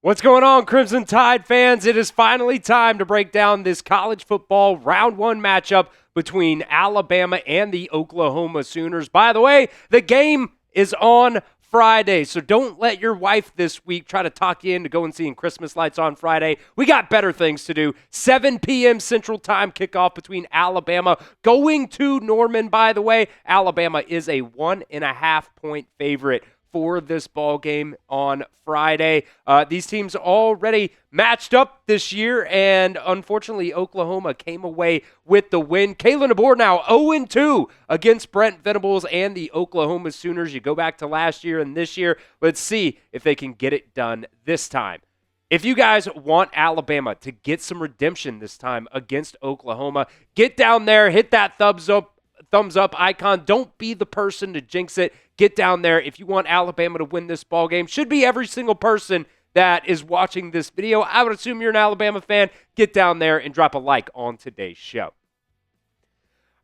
What's going on, Crimson Tide fans? It is finally time to break down this college football round one matchup between Alabama and the Oklahoma Sooners. By the way, the game is on Friday, so don't let your wife this week try to talk you into going seeing Christmas lights on Friday. We got better things to do. 7 p.m. Central Time kickoff between Alabama going to Norman, by the way. Alabama is a 1.5-point favorite for this ball game on Friday. These teams already matched up this year, and unfortunately, Oklahoma came away with the win. Kalen DeBoer now 0-2 against Brent Venables and the Oklahoma Sooners. You go back to last year and this year. Let's see if they can get it done this time. If you guys want Alabama to get some redemption this time against Oklahoma, get down there, hit that thumbs up icon. Don't be the person to jinx it. Get down there. If you want Alabama to win this ball game, should be every single person that is watching this video. I would assume you're an Alabama fan. Get down there and drop a like on today's show.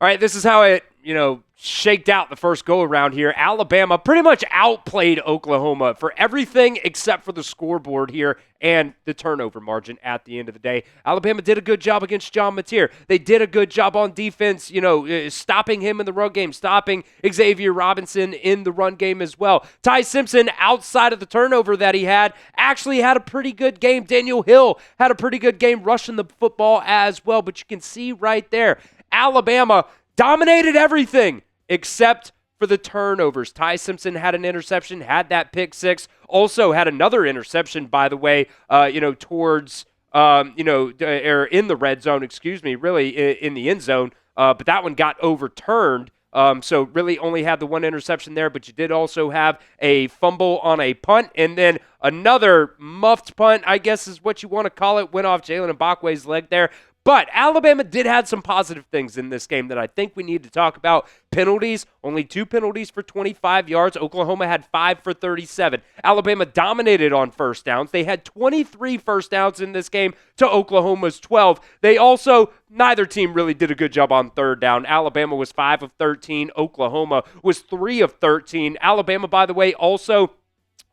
All right, this is how it, shaked out the first go-around here. Alabama pretty much outplayed Oklahoma for everything except for the scoreboard here and the turnover margin at the end of the day. Alabama did a good job against John Mateer. They did a good job on defense, stopping him in the run game, stopping Xavier Robinson in the run game as well. Ty Simpson, outside of the turnover that he had, actually had a pretty good game. Daniel Hill had a pretty good game rushing the football as well, but you can see right there, Alabama dominated everything except for the turnovers. Ty Simpson had an interception, had that pick six, also had another interception, by the way, towards, or in the red zone, really in the end zone, but that one got overturned. So really only had the one interception there, but you did also have a fumble on a punt, and then another muffed punt, I guess is what you want to call it, went off Jalen Mbakwe's leg there. But Alabama did have some positive things in this game that I think we need to talk about. Penalties, only 2 penalties for 25 yards. Oklahoma had 5 for 37. Alabama dominated on first downs. They had 23 first downs in this game to Oklahoma's 12. They also, neither team really did a good job on third down. Alabama was 5 of 13. Oklahoma was 3 of 13. Alabama, by the way, also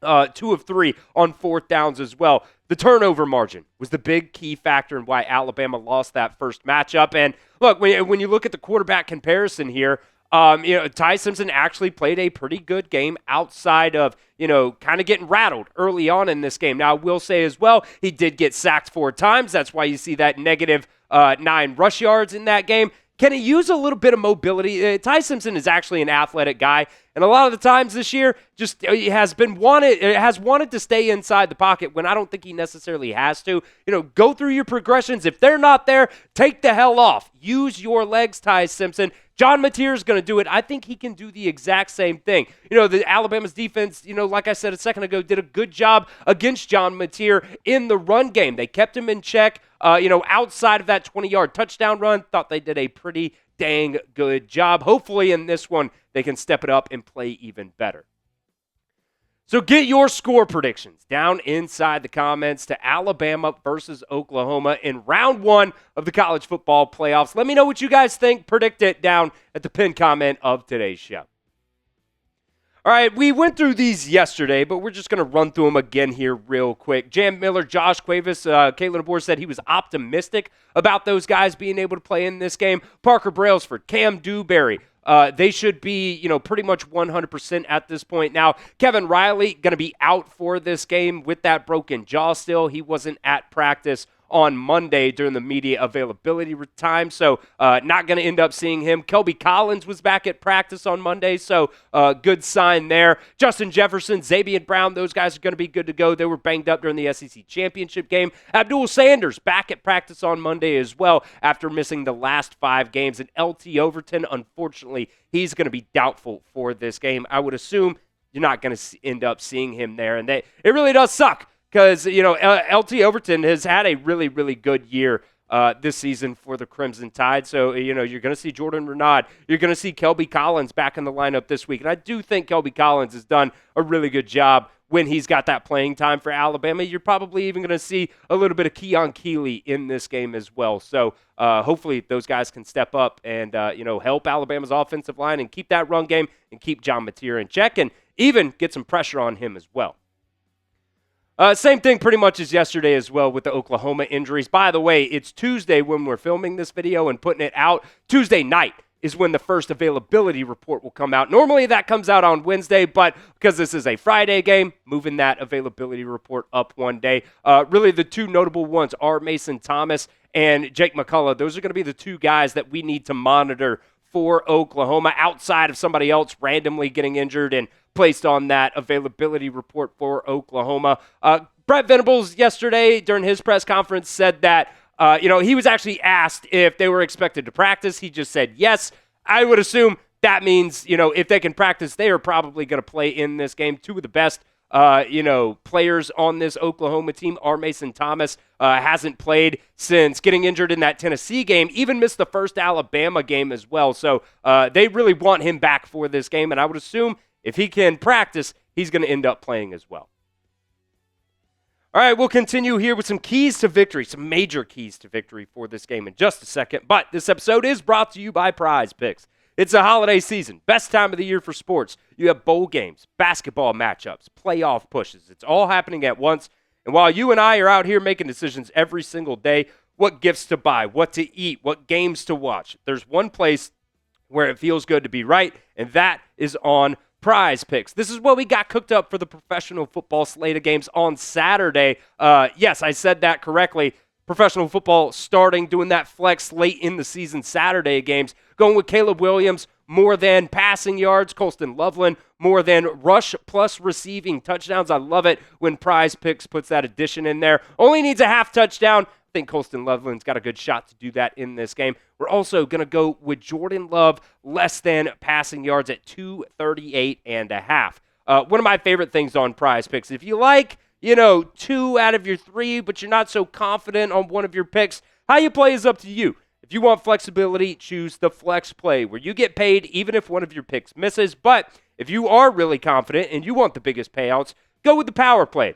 2 of 3 on fourth downs as well. The turnover margin was the big key factor in why Alabama lost that first matchup. And look, when you look at the quarterback comparison here, Ty Simpson actually played a pretty good game outside of, kind of getting rattled early on in this game. Now, I will say as well, he did get sacked 4 times. That's why you see that negative 9 rush yards in that game. Can he use a little bit of mobility? Ty Simpson is actually an athletic guy, and a lot of the times this year, he has wanted to stay inside the pocket when I don't think he necessarily has to. Go through your progressions. If they're not there, take the hell off. Use your legs, Ty Simpson. John Mateer is going to do it. I think he can do the exact same thing. The Alabama's defense, like I said a second ago, did a good job against John Mateer in the run game. They kept him in check. Outside of that 20-yard touchdown run, thought they did a pretty dang good job. Hopefully in this one, they can step it up and play even better. So get your score predictions down inside the comments to Alabama versus Oklahoma in round 1 of the college football playoffs. Let me know what you guys think. Predict it down at the pinned comment of today's show. All right, we went through these yesterday, but we're just going to run through them again here real quick. Jam Miller, Josh Cuevas, Kalen DeBoer said he was optimistic about those guys being able to play in this game. Parker Brailsford, Kam Dewberry, they should be, pretty much 100% at this point. Now, Kevin Riley going to be out for this game with that broken jaw still. He wasn't at practice on Monday during the media availability time, so not going to end up seeing him. Kelby Collins was back at practice on Monday, so good sign there. Justin Jefferson, Xavier Brown, those guys are going to be good to go. They were banged up during the SEC championship game. Abdul Sanders back at practice on Monday as well after missing the last 5 games. And LT Overton, unfortunately, he's going to be doubtful for this game. I would assume you're not going to end up seeing him there, and it really does suck. Because, LT Overton has had a really, really good year this season for the Crimson Tide. So, you're going to see Jordan Renaud. You're going to see Kelby Collins back in the lineup this week. And I do think Kelby Collins has done a really good job when he's got that playing time for Alabama. You're probably even going to see a little bit of Keon Keeley in this game as well. So hopefully those guys can step up and help Alabama's offensive line and keep that run game and keep John Mateer in check and even get some pressure on him as well. Same thing pretty much as yesterday as well with the Oklahoma injuries. By the way, it's Tuesday when we're filming this video and putting it out. Tuesday night is when the first availability report will come out. Normally that comes out on Wednesday, but because this is a Friday game, moving that availability report up one day. Really the two notable ones are Mason Thomas and Jake McCullough. Those are going to be the two guys that we need to monitor for Oklahoma outside of somebody else randomly getting injured and placed on that availability report for Oklahoma. Brett Venables yesterday during his press conference said that he was actually asked if they were expected to practice. He just said yes. I would assume that means, if they can practice, they are probably going to play in this game. Two of the best, players on this Oklahoma team are Mason Thomas. Hasn't played since getting injured in that Tennessee game, even missed the first Alabama game as well. So they really want him back for this game, and I would assume if he can practice, he's going to end up playing as well. All right, we'll continue here with some keys to victory, some major keys to victory for this game in just a second. But this episode is brought to you by Prize Picks. It's a holiday season, best time of the year for sports. You have bowl games, basketball matchups, playoff pushes. It's all happening at once. And while you and I are out here making decisions every single day, what gifts to buy, what to eat, what games to watch, there's one place where it feels good to be right, and that is on Prize Picks. This is what we got cooked up for the professional football slate of games on Saturday. Yes, I said that correctly. Professional football starting, doing that flex late in the season Saturday games. Going with Caleb Williams, more than passing yards. Colston Loveland, more than rush plus receiving touchdowns. I love it when Prize Picks puts that addition in there. Only needs a half touchdown. I think Colston Loveland's got a good shot to do that in this game. We're also going to go with Jordan Love, less than passing yards at 238.5. One of my favorite things on Prize Picks, if you like, 2 out of your 3, but you're not so confident on one of your picks, how you play is up to you. If you want flexibility, choose the flex play, where you get paid even if one of your picks misses. But if you are really confident and you want the biggest payouts, go with the power play.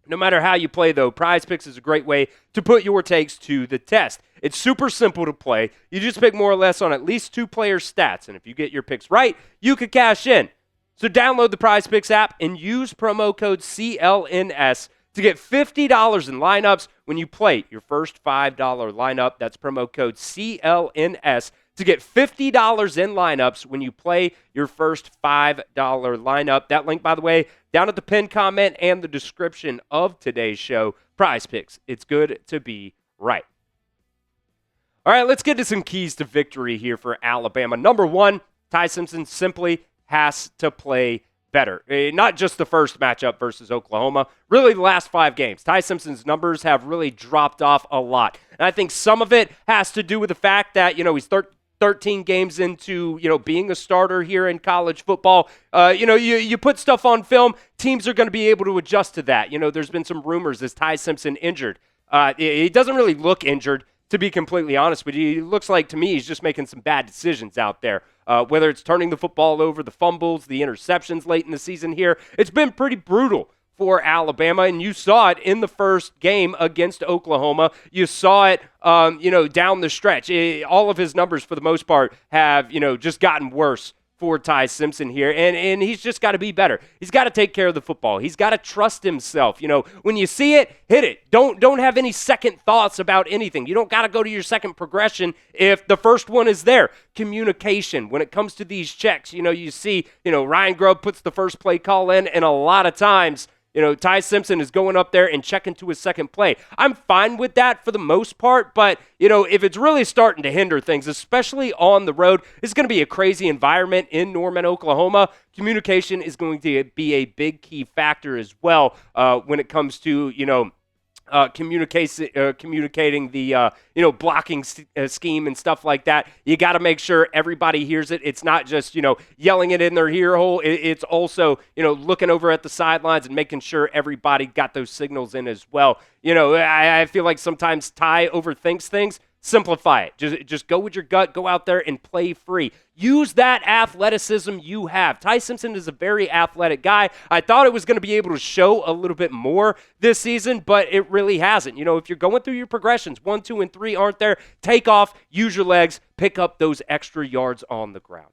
No matter how you play, though, Prize Picks is a great way to put your takes to the test. It's super simple to play. You just pick more or less on at least 2 players' stats, and if you get your picks right, you could cash in. So download the Prize Picks app and use promo code CLNS to get $50 in lineups when you play your first $5 lineup. That's promo code CLNS to get $50 in lineups when you play your first $5 lineup. That link, by the way, down at the pinned comment and the description of today's show. Prize Picks. It's good to be right. All right, let's get to some keys to victory here for Alabama. Number 1, Ty Simpson simply has to play better. Not just the first matchup versus Oklahoma, really the last 5 games. Ty Simpson's numbers have really dropped off a lot. And I think some of it has to do with the fact that, he's 13 games into, being a starter here in college football. You put stuff on film, teams are going to be able to adjust to that. There's been some rumors, is Ty Simpson injured? He doesn't really look injured, to be completely honest with you. It looks like, to me, he's just making some bad decisions out there. Whether it's turning the football over, the fumbles, the interceptions late in the season here, it's been pretty brutal for Alabama, and you saw it in the first game against Oklahoma. You saw it, down the stretch. All of his numbers, for the most part, have, just gotten worse for Ty Simpson here, and he's just got to be better. He's got to take care of the football. He's got to trust himself. When you see it, hit it. Don't have any second thoughts about anything. You don't got to go to your second progression if the first one is there. Communication. When it comes to these checks, you see, Ryan Grubb puts the first play call in, and a lot of times, Ty Simpson is going up there and checking to his second play. I'm fine with that for the most part, but, if it's really starting to hinder things, especially on the road, it's going to be a crazy environment in Norman, Oklahoma. Communication is going to be a big key factor as well when it comes to, communicating the blocking scheme and stuff like that. You got to make sure everybody hears it. It's not just yelling it in their ear hole. It's also looking over at the sidelines and making sure everybody got those signals in as well. I feel like sometimes Ty overthinks things. simplify it. Just go with your gut. Go out there and play free. Use that athleticism you have. Ty Simpson is a very athletic guy. I thought it was going to be able to show a little bit more this season, but it really hasn't. If you're going through your progressions, 1, 2, and 3 aren't there, take off, use your legs, pick up those extra yards on the ground.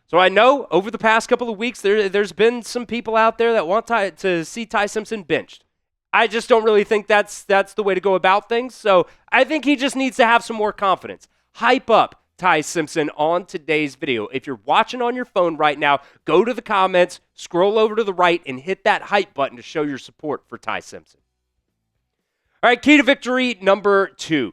So I know over the past couple of weeks, there's been some people out there that want to see Ty Simpson benched. I just don't really think that's the way to go about things. So I think he just needs to have some more confidence. Hype up Ty Simpson on today's video. If you're watching on your phone right now, go to the comments, scroll over to the right, and hit that hype button to show your support for Ty Simpson. All right, key to victory number 2.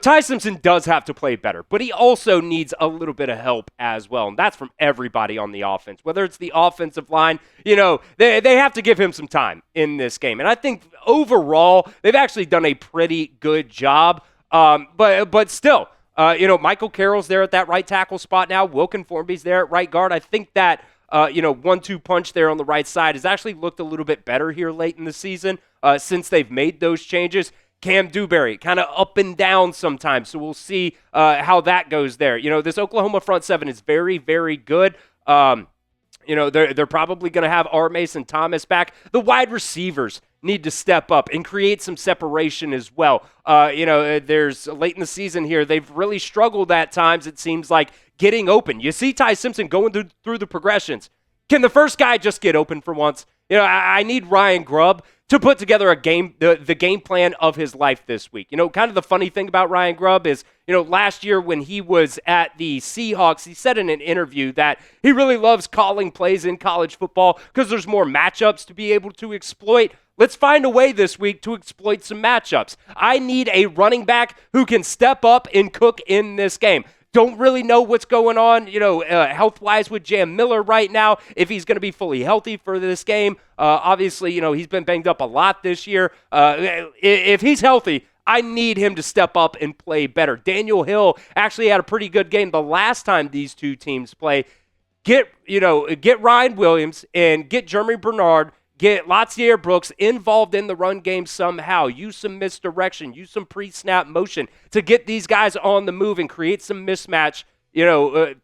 Ty Simpson does have to play better, but he also needs a little bit of help as well, and that's from everybody on the offense. Whether it's the offensive line, they have to give him some time in this game. And I think overall, they've actually done a pretty good job, but still, Michael Carroll's there at that right tackle spot now. Wilkin Formby's there at right guard. I think that 1-2 punch there on the right side has actually looked a little bit better here late in the season since they've made those changes. Kam Dewberry, kind of up and down sometimes, so we'll see how that goes there. This Oklahoma front seven is very, very good. They're probably going to have R. Mason Thomas back. The wide receivers need to step up and create some separation as well. There's late in the season here, they've really struggled at times, it seems like, getting open. You see Ty Simpson going through the progressions. Can the first guy just get open for once? I need Ryan Grubb to put together the game plan of his life this week. Kind of the funny thing about Ryan Grubb is, last year when he was at the Seahawks, he said in an interview that he really loves calling plays in college football because there's more matchups to be able to exploit. Let's find a way this week to exploit some matchups. I need a running back who can step up and cook in this game. Don't really know what's going on, health-wise with Jam Miller right now, if he's going to be fully healthy for this game. Obviously, he's been banged up a lot this year. If he's healthy, I need him to step up and play better. Daniel Hill actually had a pretty good game the last time these two teams play. Get Ryan Williams and get Jeremy Bernard, get Latsier Brooks involved in the run game somehow. Use some misdirection. Use some pre-snap motion to get these guys on the move and create some mismatch,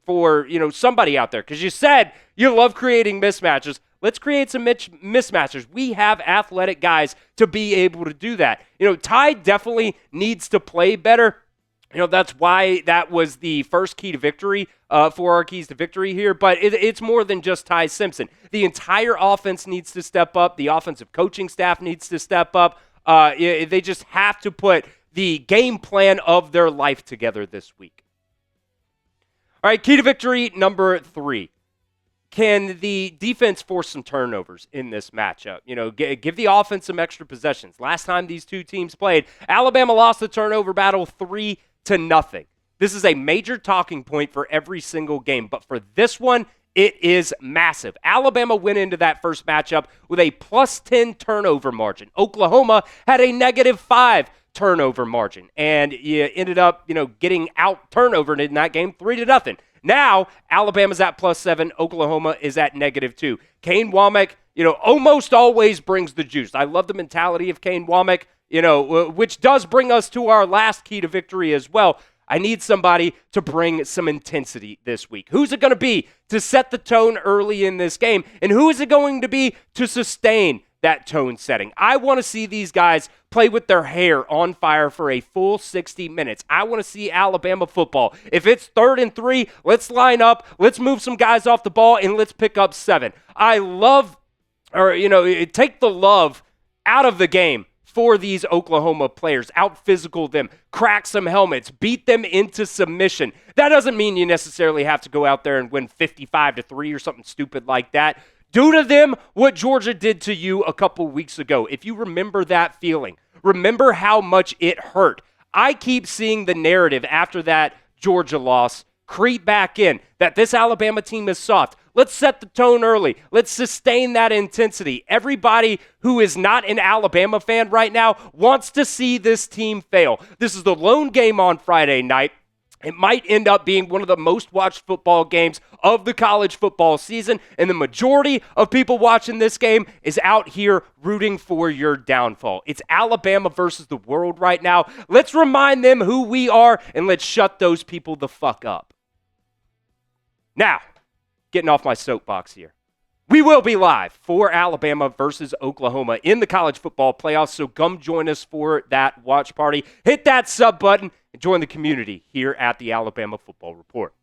for, somebody out there. Because you said you love creating mismatches. Let's create some mismatches. We have athletic guys to be able to do that. Ty definitely needs to play better. That's why that was the first key to victory for our keys to victory here. But it's more than just Ty Simpson. The entire offense needs to step up. The offensive coaching staff needs to step up. They just have to put the game plan of their life together this week. All right, key to victory number 3. Can the defense force some turnovers in this matchup? Give the offense some extra possessions. Last time these two teams played, Alabama lost the turnover battle 3-0. This is a major talking point for every single game, but for this one, it is massive. Alabama went into that first matchup with a +10 turnover margin. Oklahoma had a -5 turnover margin, and you ended up, getting out turnovered in that game 3-0. Now, Alabama's at +7, Oklahoma is at -2. Kane Womack, almost always brings the juice. I love the mentality of Kane Womack, which does bring us to our last key to victory as well. I need somebody to bring some intensity this week. Who's it going to be to set the tone early in this game? And who is it going to be to sustain that tone setting? I want to see these guys play with their hair on fire for a full 60 minutes. I want to see Alabama football. If it's 3rd and 3, let's line up, let's move some guys off the ball, and let's pick up 7. I love, take the love out of the game for these Oklahoma players. Out-physical them, crack some helmets, beat them into submission. That doesn't mean you necessarily have to go out there and win 55-3 or something stupid like that. Do to them what Georgia did to you a couple weeks ago. If you remember that feeling, remember how much it hurt. I keep seeing the narrative after that Georgia loss creep back in that this Alabama team is soft. Let's set the tone early. Let's sustain that intensity. Everybody who is not an Alabama fan right now wants to see this team fail. This is the lone game on Friday night. It might end up being one of the most watched football games of the college football season, and the majority of people watching this game is out here rooting for your downfall. It's Alabama versus the world right now. Let's remind them who we are, and let's shut those people the fuck up. Now, getting off my soapbox here. We will be live for Alabama versus Oklahoma in the college football playoffs, so come join us for that watch party. Hit that sub button and join the community here at the Alabama Football Report.